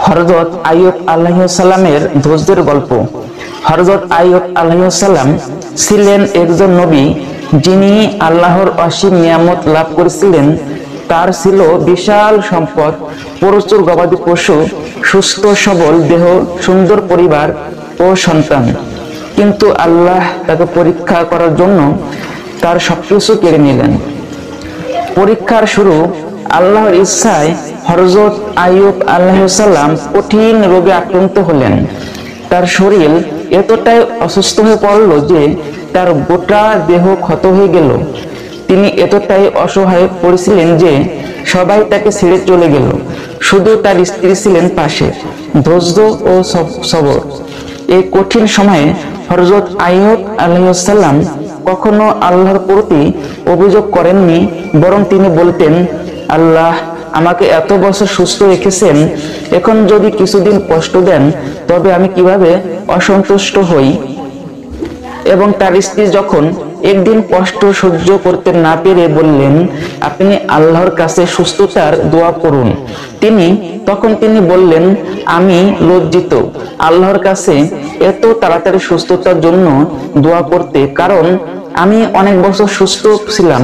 হযরত আইয়ুব আলাইহিস সালামের ধৈর্যের গল্প। হযরত আইয়ুব আলাইহিস সালাম ছিলেন একজন নবী, যিনি আল্লাহর অসীম নিয়ামত লাভ করেছিলেন। তার ছিল বিশাল সম্পদ, প্রচুর গবাদি পশু, সুস্থ সবল দেহ, সুন্দর পরিবার ও সন্তান। কিন্তু আল্লাহ তাকে পরীক্ষা করার জন্য তার সবকিছু কেড়ে নিলেন। পরীক্ষার শুরু আল্লাহর ইচ্ছায় হযরত আইয়ুব আলাইহিস সালাম কঠিন রোগে আক্রান্ত হলেন। তার শরীর এতটাই অসুস্থ হয়ে পড়ল যে তার গোটা দেহ ক্ষত হয়ে গেল। তিনি এতটাই অসহায় পড়েছিলেন যে সবাই তাকে ছেড়ে চলে গেল। শুধু তার স্ত্রী ছিলেন পাশে, ধৈর্য ও সবর। এই কঠিন সময়ে হযরত আইয়ুব আলাইহিস সালাম কখনো আল্লাহর প্রতি অভিযোগ করেননি, বরং তিনি বলতেন, আল্লাহ আমাকে এত বছর সুস্থ রেখেছেন, এখন যদি কিছুদিন কষ্ট দেন তবে আমি কিভাবে অসন্তুষ্ট হই। এবং তার স্ত্রী যখন একদিন কষ্ট সহ্য করতে না পেরে বললেন, আপনি আল্লাহর কাছে সুস্থতার দোয়া করুন, তখন তিনি বললেন, আমি লজ্জিত আল্লাহর কাছে এত তাড়াতাড়ি সুস্থতার জন্য দোয়া করতে, কারণ আমি অনেক বছর সুস্থ ছিলাম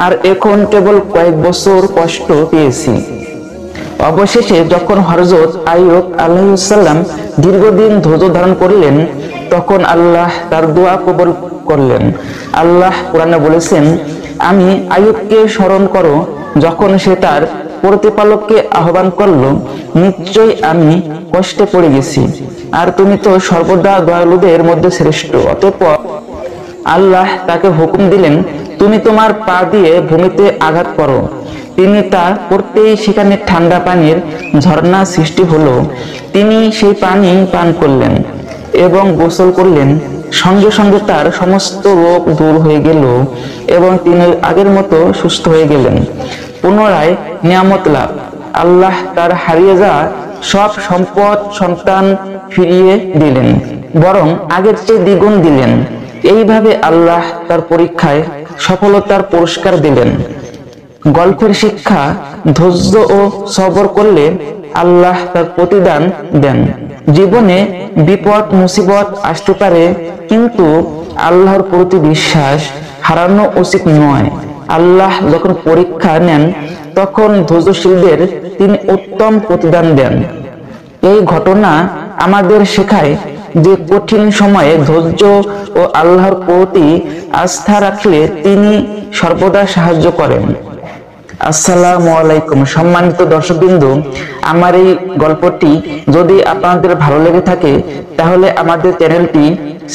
আর এখন কেবল কয়েক বছর কষ্ট পেয়েছি। অবশেষে যখন হযরত আইয়ুব আলাইহিস সালাম দীর্ঘদিন ধৈর্য ধারণ করলেন, তখন আল্লাহ তার দোয়া কবুল করলেন। আল্লাহ কোরআনে বলেছেন, আমি আইয়ুবকে স্মরণ করো যখন সে তার প্রতিপালককে আহ্বান করল, নিশ্চয়ই আমি কষ্টে পড়ে গেছি আর তুমি তো সর্বদা দয়ালুদের মধ্যে শ্রেষ্ঠ। অতঃপর আল্লাহ তাকে হুকুম দিলেন, তুমি তোমার পা দিয়ে ভূমিতে আঘাত করো। তিনি তা করতেই সেখানে ঠান্ডা পানির ঝর্ণা সৃষ্টি হলো। তিনি সেই পানি পান করলেন এবং গোসল করলেন। সঙ্গে সঙ্গে তার সমস্ত রোগ দূর হয়ে গেল এবং তিনি আগের মতো সুস্থ হয়ে গেলেন। পুনরায় নিয়ামত লাভ, আল্লাহ তার হারিয়ে যাওয়া সব সম্পদ সন্তান ফিরিয়ে দিলেন, বরং আগের চেয়ে দ্বিগুণ দিলেন। এইভাবে আল্লাহ তার পরীক্ষায় সফলতার পুরস্কার দিলেন। গল্পের শিক্ষা, ধৈর্য ও সবর করলে আল্লাহ তার প্রতিদান দেন। জীবনে বিপদ মুসিবত আসতে পারে, কিন্তু আল্লাহর প্রতি বিশ্বাস হারানো উচিত নয়। আল্লাহ যখন পরীক্ষা নেন তখন ধৈর্যশীলদের তিনি উত্তম প্রতিদান দেন। এই ঘটনা আমাদের শেখায় যে কঠিন সময়ে ধৈর্য ও আল্লাহর প্রতি আস্থা রাখলে তিনি সর্বদা সাহায্য করেন। আসসালামু আলাইকুম। সম্মানিত দর্শকবৃন্দু, আমার এই গল্পটি যদি আপনাদের ভালো লেগে থাকে তাহলে আমাদের চ্যানেলটি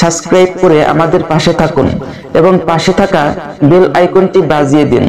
সাবস্ক্রাইব করে আমাদের পাশে থাকুন এবং পাশে থাকা বেল আইকনটি বাজিয়ে দিন।